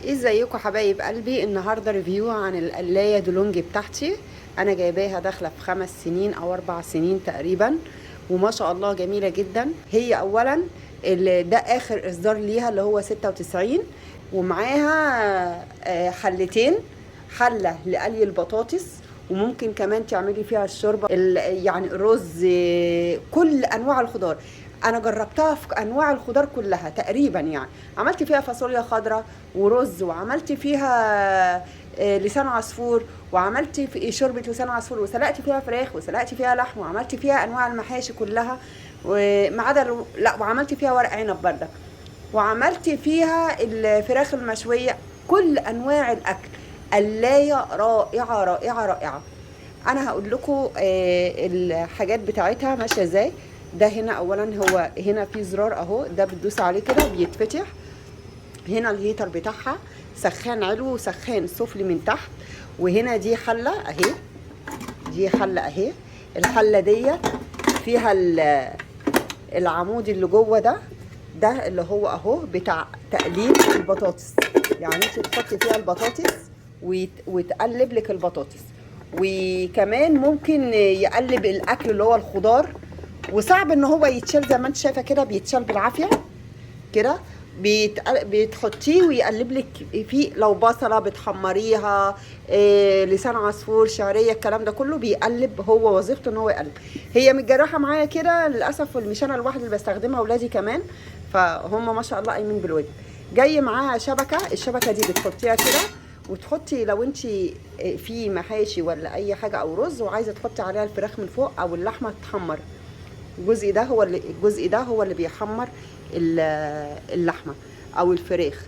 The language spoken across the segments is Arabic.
ازيكم حبايب قلبي؟ النهارده ريفيو عن القلايه دولونج بتاعتي. انا جايباها داخله في 5 سنين او 4 سنين تقريبا، وما شاء الله جميله جدا. هي اولا ده اخر اصدار ليها اللي هو 96، ومعاها حلتين، حله لقلي البطاطس، وممكن كمان تعملي فيها الشوربه يعني الرز، كل انواع الخضار. انا جربتها في انواع الخضار كلها تقريبا، يعني عملت فيها فاصوليا خضراء ورز، وعملت فيها لسان عصفور، وعملت في شوربه لسان عصفور، وسلقت فيها فراخ، وسلقت فيها لحم، وعملت فيها انواع المحاشي كلها، وما عدا لا، وعملت فيها ورق عنب برده، وعملت فيها الفراخ المشويه، كل انواع الاكل. قلايه رائعه رائعه رائعه. انا هقول لكم الحاجات بتاعتها ماشيه ازاي. ده هنا اولا، هو هنا في زرار اهو، ده بتدوس عليه كده بيتفتح. هنا الهيتر بتاعها سخان علوي وسخان سفلي من تحت. وهنا دي حله اهي، دي حله اهي. الحله ديت فيها العمود اللي جوه ده اللي هو اهو بتاع تقليب البطاطس. يعني انت تحطي فيها البطاطس وتقلب لك البطاطس، وكمان ممكن يقلب الاكل اللي هو الخضار، وصعب ان هو يتشال زي ما انت شايفه كده، بيتشال بالعافيه كده. بتحطيه ويقلب لك فيه، لو بصله بتحمريها، لسان عصفور، شعريه، الكلام ده كله بيقلب، هو وظيفته ان هو يقلب. هي متجرحه معايا كده للاسف، مش انا الواحده اللي بستخدمها، اولادي كمان، فهم ما شاء الله قايمين بالواجب. جاي معاها شبكه، الشبكه دي بتحطيها كده، وتحطي لو انت في محاشي ولا اي حاجه او رز وعايزه تحطي عليها الفراخ من فوق او اللحمه تتحمر، الجزء ده هو اللي بيحمر اللحمه او الفراخ.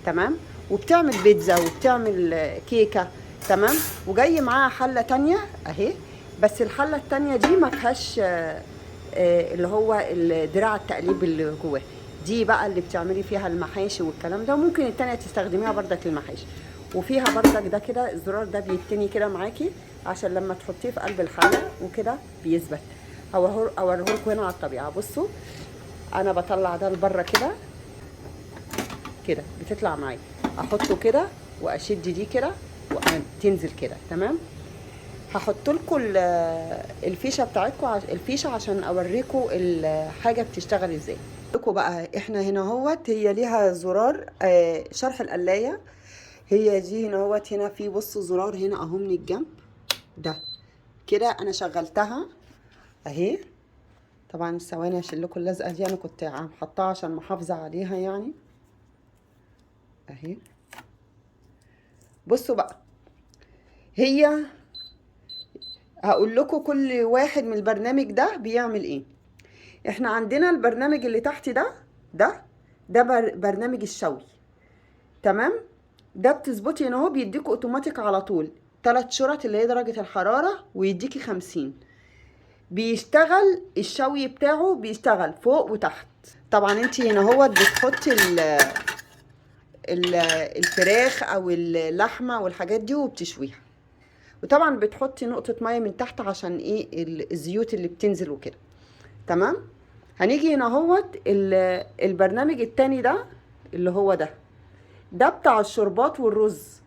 تمام. وبتعمل بيتزا وبتعمل كيكه. تمام. وجاي معاها حله تانية اهي، بس الحله التانية دي ما فيهاش اللي هو دراع التقليب اللي جواه. دي بقى اللي بتعملي فيها المحاشي والكلام ده، وممكن التانية تستخدميها بردك للمحاشي. وفيها بردك ده كده، الزرار ده بيتني كده معاكي عشان لما تحطيه في قلب الحله وكده بيثبت. اوريهولكم هنا على الطبيعه. بصوا، انا بطلع ده لبره كده كده، بتطلع معايا، احطه كده واشد دي كده وتنزل كده. تمام. هحط لكم الفيشه بتاعتكم، الفيشه عشان اوريكم الحاجه بتشتغل ازاي. لكم بقى، احنا هنا اهوت، هي ليها زرار شرح القلايه. هي دي هنا اهوت، هنا في بصوا زرار هنا اهو من الجنب ده كده. انا شغلتها اهي. طبعا ثواني اشيل لكم اللزقه دي، انا كنت حطاها عشان محافظه عليها يعني اهي. بصوا بقى، هي هقول لكم كل واحد من البرنامج ده بيعمل ايه. احنا عندنا البرنامج اللي تحت ده برنامج الشوي. تمام. ده بتظبطي ان هو بيديكوا اوتوماتيك على طول 3 شرط اللي هي درجة الحرارة، ويديكي 50. بيشتغل الشوي بتاعه، بيشتغل فوق وتحت. طبعا انت هنا هو بتحطي الفراخ او اللحمه والحاجات دي وبتشويها، وطبعا بتحطي نقطه ميه من تحت عشان ايه الزيوت اللي بتنزل وكده. تمام. هنيجي هنا اهوت البرنامج التاني ده اللي هو ده بتاع الشوربات والرز.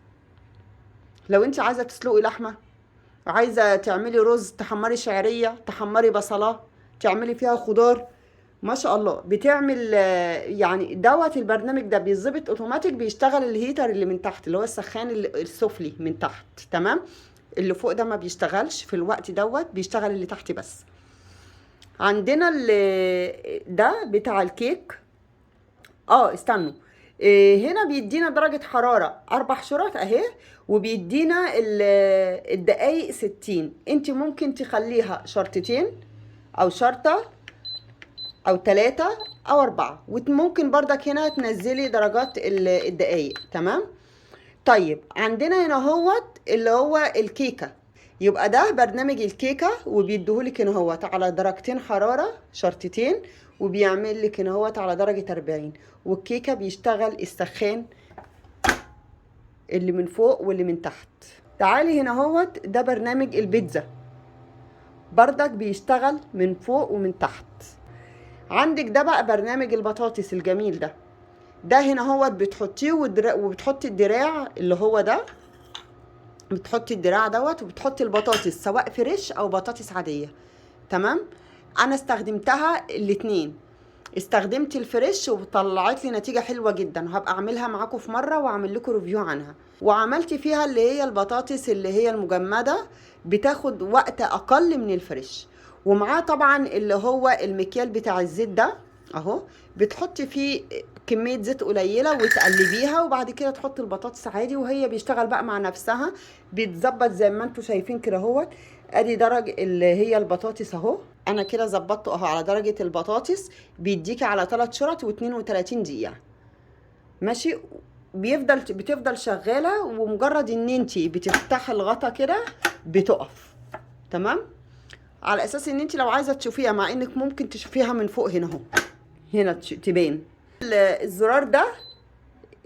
لو انت عايزه تسلقي لحمه، عايزه تعملي رز، تحمري شعريه، تحمري بصله، تعملي فيها خضار، ما شاء الله بتعمل. يعني البرنامج ده بيظبط اوتوماتيك، بيشتغل الهيتر اللي من تحت اللي هو السخان السفلي من تحت. تمام. اللي فوق ده ما بيشتغلش في الوقت بيشتغل اللي تحت بس. عندنا ده بتاع الكيك. استنوا، هنا بيدينا درجة حرارة 4 شرط اهي، وبيدينا الدقايق 60. انت ممكن تخليها شرطتين او شرطة او 3 او 4، وممكن بردك هنا تنزلي درجات الدقايق. تمام. طيب عندنا هنا هوت اللي هو الكيكة. يبقى ده برنامج الكيكة، وبيديهولك هنا هوت على درجتين حرارة شرطتين، وبيعمل لك هنا هوت على درجة 40. والكيكة بيشتغل السخان اللي من فوق واللي من تحت. تعالي هنا هوت، ده برنامج البيتزا، بردك بيشتغل من فوق ومن تحت. عندك ده بقى برنامج البطاطس الجميل ده، ده هنا هو بتحطيه وبتحطي الدراع اللي هو ده، بتحطي الدراع دوت، وبتحطي البطاطس سواء فريش او بطاطس عاديه. تمام. انا استخدمتها الاتنين، استخدمت الفريش وطلعت لي نتيجه حلوه جدا، وهبقى اعملها معاكم في مره واعمل لكم ريفيو عنها. وعملت فيها اللي هي البطاطس اللي هي المجمده، بتاخد وقت اقل من الفريش. ومعاه طبعا اللي هو المكيال بتاع الزيت ده اهو، بتحطي فيه كميه زيت قليله وتقلبيها، وبعد كده تحطي البطاطس عادي وهي بيشتغل بقى مع نفسها، بيتظبط زي ما انتم شايفين كده اهوت. ادي درجه اللي هي البطاطس اهو، انا كده ظبطته اهو على درجه البطاطس، بيديكي على 3 شرط و32 دقيقه. ماشي. بتفضل شغاله، ومجرد ان انت بتفتحي الغطا كده بتقف. تمام. على اساس ان انت لو عايزه تشوفيها، مع انك ممكن تشوفيها من فوق هنا اهو، هنا تبان الزرار ده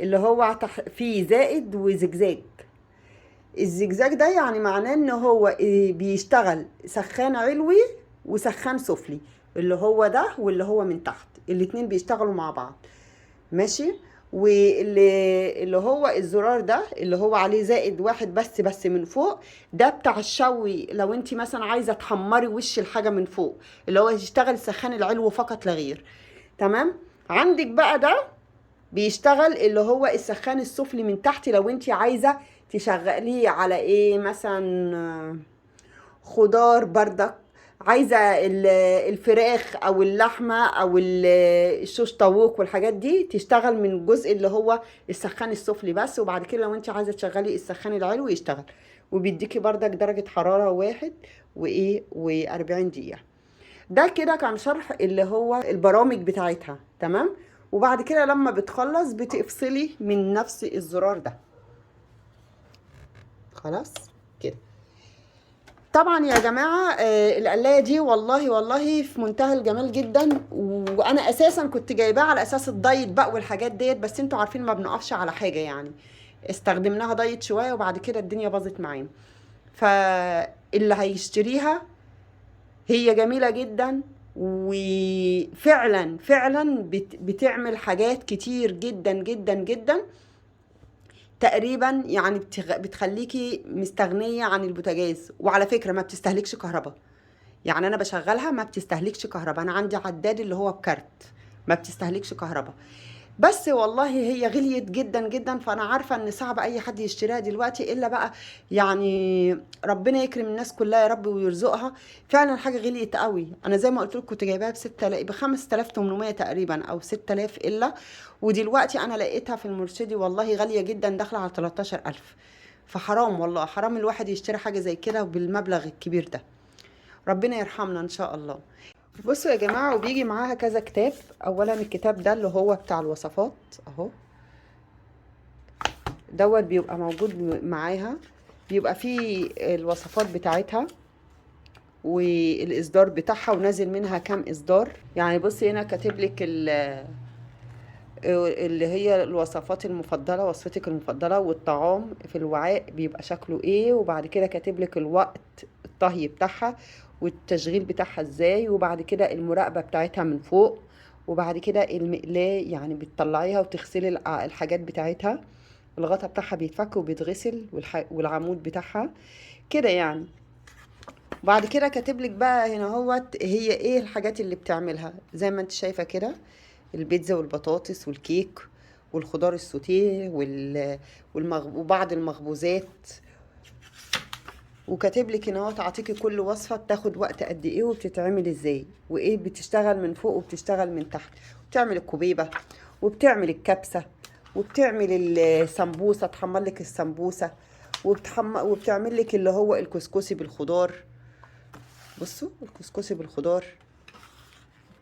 اللي هو فيه زائد وزجزاج. الزجزاج ده يعني معناه ان هو بيشتغل سخان علوي وسخان سفلي، اللي هو ده واللي هو من تحت، الاتنين بيشتغلوا مع بعض. ماشي. واللي هو الزرار ده اللي هو عليه زائد واحد بس من فوق، ده بتاع الشوي، لو انت مثلا عايزه تحمري وش الحاجه من فوق، اللي هو يشتغل سخان العلو فقط لا غير. تمام. عندك بقى ده بيشتغل اللي هو السخان السفلي من تحت، لو انت عايزه تشغليه على ايه، مثلا خضار بردك، عايزه الفراخ او اللحمه او الشوش طاووق والحاجات دي، تشتغل من الجزء اللي هو السخان السفلي بس. وبعد كده لو انت عايزه تشغلي السخان العلوي يشتغل، وبيديكي بردك درجه حراره 1 و40 دقيقه. ده كده كان شرح اللي هو البرامج بتاعتها. تمام. وبعد كده لما بتخلص بتفصلي من نفس الزرار ده. خلاص كده. طبعا يا جماعه القلايه دي والله في منتهى الجمال جدا، وانا اساسا كنت جايباها على اساس الدايت بقى والحاجات ديت، بس انتوا عارفين ما بنقفش على حاجه يعني، استخدمناها دايت شويه وبعد كده الدنيا باظت معانا. فاللي هيشتريها هي جميله جدا، وفعلا بتعمل حاجات كتير جدا جدا جدا تقريبا، يعني بتخليكي مستغنيه عن البوتاجاز. وعلى فكره ما بتستهلكش كهرباء، يعني انا بشغلها ما بتستهلكش كهرباء، انا عندي عداد اللي هو بكارت ما بتستهلكش كهرباء. بس والله هي غليت جدا جدا، فانا عارفه ان صعب اي حد يشتريها دلوقتي، الا بقى يعني ربنا يكرم الناس كلها يا رب ويرزقها. فعلا حاجه غليت قوي. انا زي ما قلت لكم كنت جايباها ب 5800 تقريبا او 6000 الا، ودلوقتي انا لقيتها في المرشدي والله غاليه جدا، داخله على 13000. فحرام والله، حرام الواحد يشتري حاجه زي كده بالمبلغ الكبير ده. ربنا يرحمنا ان شاء الله. بصوا يا جماعه، وبيجي معاها كذا كتاب. اولا الكتاب ده اللي هو بتاع الوصفات اهو، دوت بيبقى موجود معاها، بيبقى فيه الوصفات بتاعتها والاصدار بتاعها، ونازل منها كام اصدار. يعني بصي هنا كاتب لك اللي هي الوصفات المفضله، وصفتك المفضله، والطعام في الوعاء بيبقى شكله ايه، وبعد كده كاتب لك الوقت الطهي بتاعها والتشغيل بتاعها ازاي، وبعد كده المراقبه بتاعتها من فوق، وبعد كده المقلاه يعني بتطلعيها وتغسلي الحاجات بتاعتها، الغطا بتاعها بيتفك وبيتغسل، والعمود بتاعها كده يعني. بعد كده كاتب لك بقى هنا هوت هي ايه الحاجات اللي بتعملها، زي ما انت شايفه كده، البيتزا والبطاطس والكيك والخضار السوتيه وبعض المخبوزات. وكاتب لك هنا اهو تعطيكي كل وصفه بتاخد وقت قد ايه وبتتعمل ازاي، وايه بتشتغل من فوق وبتشتغل من تحت. بتعمل الكوبيبه، وبتعمل الكبسه، وبتعمل السمبوسه، تحمر لك السمبوسه، وبتعمل لك اللي هو الكسكسي بالخضار. بصوا الكسكسي بالخضار،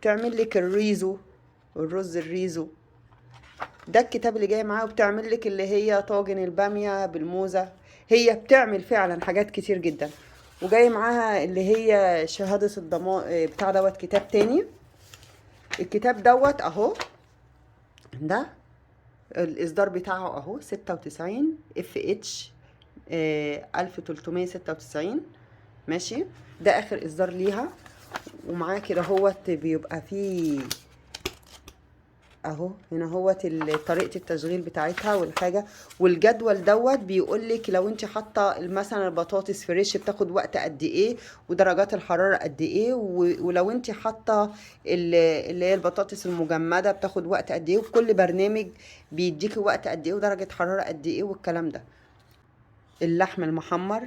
بتعمل لك الريزو، الرز الريزو ده الكتاب اللي جاي معاه. وبتعمل لك اللي هي طاجن الباميه بالموزه. هي بتعمل فعلا حاجات كتير جدا. وجاي معاها اللي هي شهاده الضمان بتاع دوت كتاب تاني. الكتاب دوت اهو، ده الاصدار بتاعه اهو 96 اف اتش 1396. ماشي. ده اخر اصدار ليها. ومعاه كده هوت بيبقى فيه اهو هنا هوت طريقه التشغيل بتاعتها والحاجه. والجدول دوت بيقول لك لو انت حاطه مثلا البطاطس فريش بتاخد وقت قد ايه، ودرجات الحراره قد ايه، ولو انت حاطه اللي هي البطاطس المجمده بتاخد وقت قد ايه، وكل برنامج بيديكي وقت قد ايه ودرجه حراره قد ايه والكلام ده. اللحم المحمر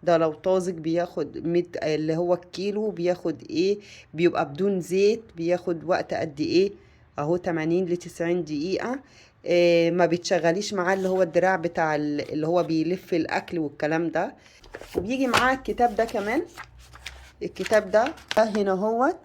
ده لو طازج بياخد 100، اللي هو الكيلو بياخد ايه، بيبقى بدون زيت بياخد وقت قد ايه، اهو 80 ل 90 دقيقة. إيه ما بتشغليش معاه اللي هو الدراع بتاع اللي هو بيلف الاكل والكلام ده. وبيجي معاه الكتاب ده كمان. الكتاب ده هنا هو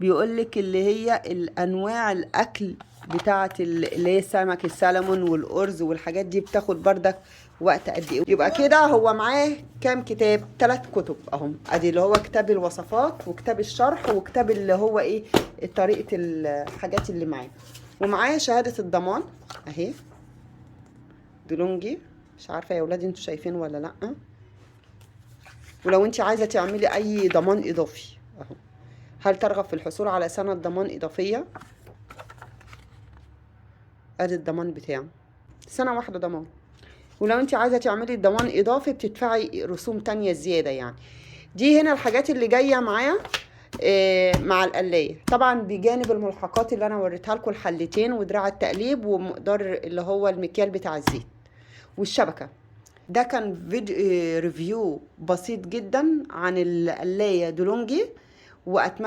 بيقولك اللي هي الانواع الاكل بتاعه اللي هي سمك السلمون والارز والحاجات دي بتاخد بردك وقت قد ايه. يبقى كده هو معاه كام كتاب؟ 3 كتب اهم، ادي اللي هو كتاب الوصفات وكتاب الشرح وكتاب اللي هو ايه طريقه الحاجات اللي معاه. ومعاه شهاده الضمان اهي دولونجي، مش عارفه يا ولادي انتوا شايفين ولا لا. ولو انت عايزه تعملي اي ضمان اضافي اهو، هل ترغب في الحصول على سنة ضمان إضافية؟ ادي الضمان بتاعه، سنة واحدة ضمان. ولو انت عايزة تعملي ضمان إضافي بتدفعي رسوم تانية زيادة يعني. دي هنا الحاجات اللي جاية معايا مع القلاية. طبعا بجانب الملحقات اللي انا وريتها لكم، الحلتين ودراع التقليب ومقدار اللي هو المكيال بتاع الزيت والشبكة. ده كان فيديو ريفيو بسيط جدا عن القلاية دولونجي، واتمنى